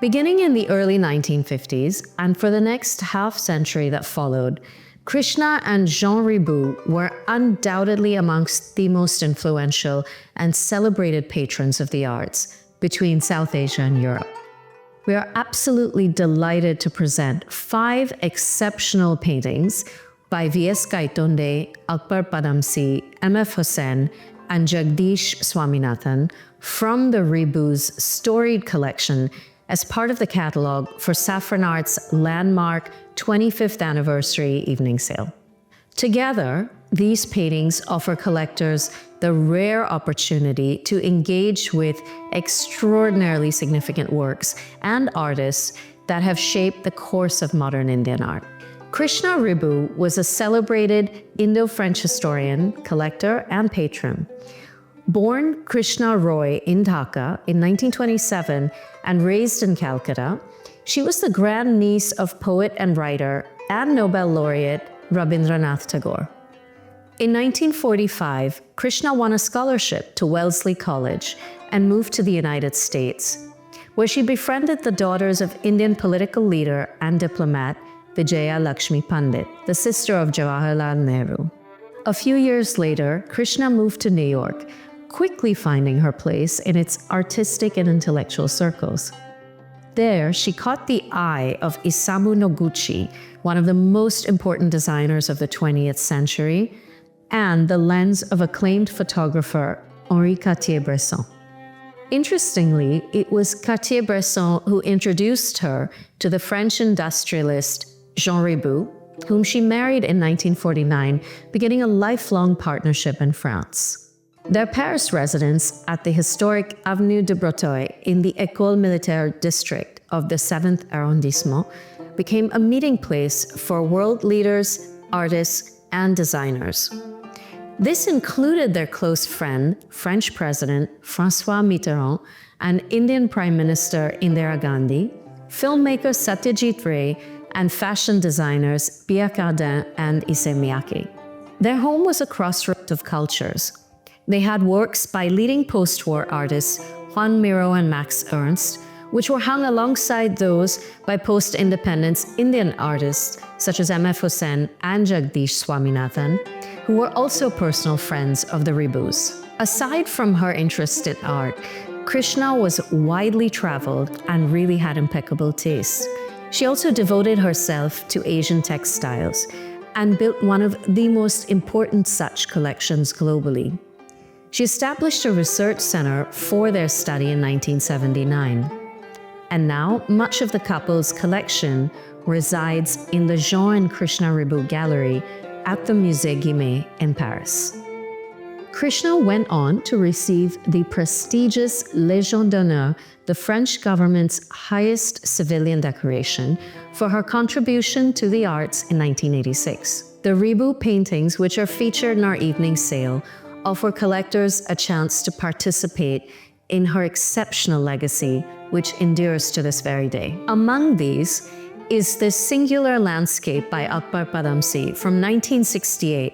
Beginning in the early 1950s, and for the next half-century that followed, Krishna and Jean Riboud were undoubtedly amongst the most influential and celebrated patrons of the arts between South Asia and Europe. We are absolutely delighted to present 5 exceptional paintings by V S Gaitonde, Akbar Padamsee, F Husain, and Jagdish Swaminathan from the Ribouds storied collection as part of the catalogue for Saffronart's landmark 25th anniversary evening sale. Together, these paintings offer collectors the rare opportunity to engage with extraordinarily significant works and artists that have shaped the course of modern Indian art. Krishna Riboud was a celebrated Indo-French historian, collector, and patron. Born Krishna Roy in Dhaka in 1927 and raised in Calcutta, she was the grandniece of poet and writer and Nobel laureate Rabindranath Tagore. In 1945, Krishna won a scholarship to Wellesley College and moved to the United States, where she befriended the daughters of Indian political leader and diplomat Vijaya Lakshmi Pandit, the sister of Jawaharlal Nehru. A few years later, Krishna moved to New York, quickly finding her place in its artistic and intellectual circles. There, she caught the eye of Isamu Noguchi, one of the most important designers of the 20th century, and the lens of acclaimed photographer Henri Cartier-Bresson. Interestingly, it was Cartier-Bresson who introduced her to the French industrialist Jean Riboud, whom she married in 1949, beginning a lifelong partnership in France. Their Paris residence at the historic Avenue de Breteuil in the École Militaire district of the 7th arrondissement became a meeting place for world leaders, artists, and designers. This included their close friend, French President François Mitterrand, and Indian Prime Minister Indira Gandhi, filmmaker Satyajit Ray, and fashion designers Pierre Cardin and Issey Miyake. Their home was a crossroads of cultures. They had works by leading post-war artists Juan Miro and Max Ernst, which were hung alongside those by post-independence Indian artists such as F Husain and Jagdish Swaminathan, who were also personal friends of the Ribouds. Aside from her interest in art, Krishna was widely traveled and really had impeccable taste. She also devoted herself to Asian textiles and built one of the most important such collections globally. She established a research center for their study in 1979. And now, much of the couple's collection resides in the Jean and Krishna Riboud Gallery at the Musée Guimet in Paris. Krishna went on to receive the prestigious Légion d'honneur, the French government's highest civilian decoration, for her contribution to the arts in 1986. The Riboud paintings, which are featured in our evening sale, offer collectors a chance to participate in her exceptional legacy, which endures to this very day. Among these is this singular landscape by Akbar Padamsee from 1968,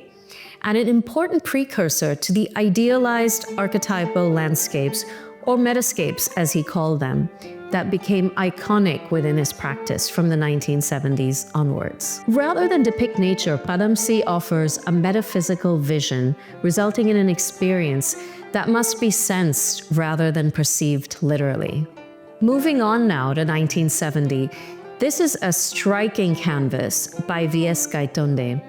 and an important precursor to the idealized archetypal landscapes, or metascapes as he called them, that became iconic within his practice from the 1970s onwards. Rather than depict nature, Padamsee offers a metaphysical vision, resulting in an experience that must be sensed rather than perceived literally. Moving on now to 1970, this is a striking canvas by V S Gaitonde,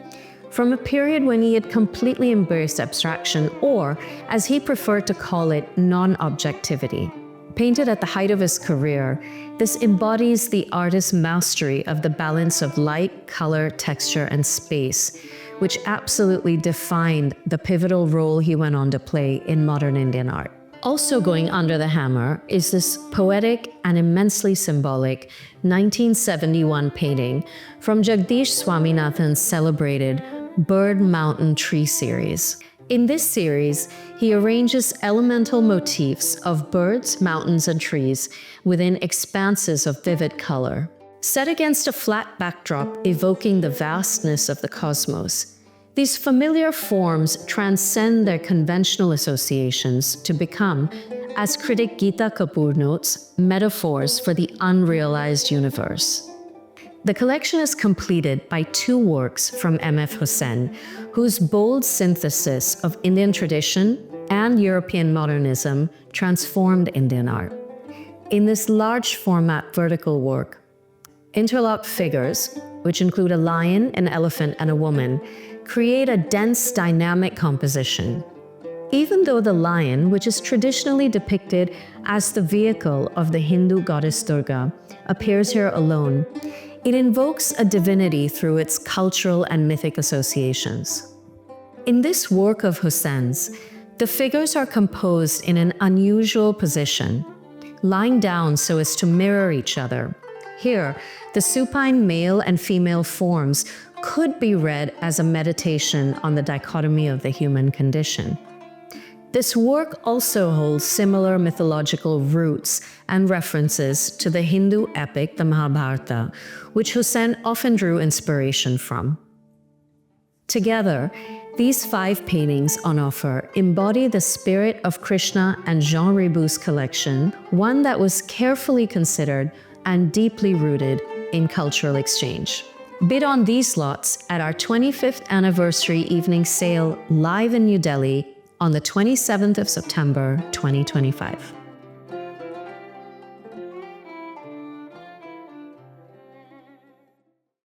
from a period when he had completely embraced abstraction, or, as he preferred to call it, non-objectivity. Painted at the height of his career, this embodies the artist's mastery of the balance of light, color, texture, and space, which absolutely defined the pivotal role he went on to play in modern Indian art. Also going under the hammer is this poetic and immensely symbolic 1971 painting from Jagdish Swaminathan's celebrated Bird Mountain Tree series. In this series, he arranges elemental motifs of birds, mountains, and trees within expanses of vivid color, set against a flat backdrop evoking the vastness of the cosmos. These familiar forms transcend their conventional associations to become, as critic Geeta Kapoor notes, metaphors for the unrealized universe. The collection is completed by two works from F Husain, whose bold synthesis of Indian tradition and European modernism transformed Indian art. In this large format vertical work, interlocked figures, which include a lion, an elephant, and a woman, create a dense, dynamic composition. Even though the lion, which is traditionally depicted as the vehicle of the Hindu goddess Durga, appears here alone, it invokes a divinity through its cultural and mythic associations. In this work of Husain's, the figures are composed in an unusual position, lying down so as to mirror each other. Here, the supine male and female forms could be read as a meditation on the dichotomy of the human condition. This work also holds similar mythological roots and references to the Hindu epic, the Mahabharata, which Husain often drew inspiration from. Together, these 5 paintings on offer embody the spirit of Krishna and Jean Riboud's collection, one that was carefully considered and deeply rooted in cultural exchange. Bid on these lots at our 25th anniversary evening sale live in New Delhi on the 27th of September, 2025.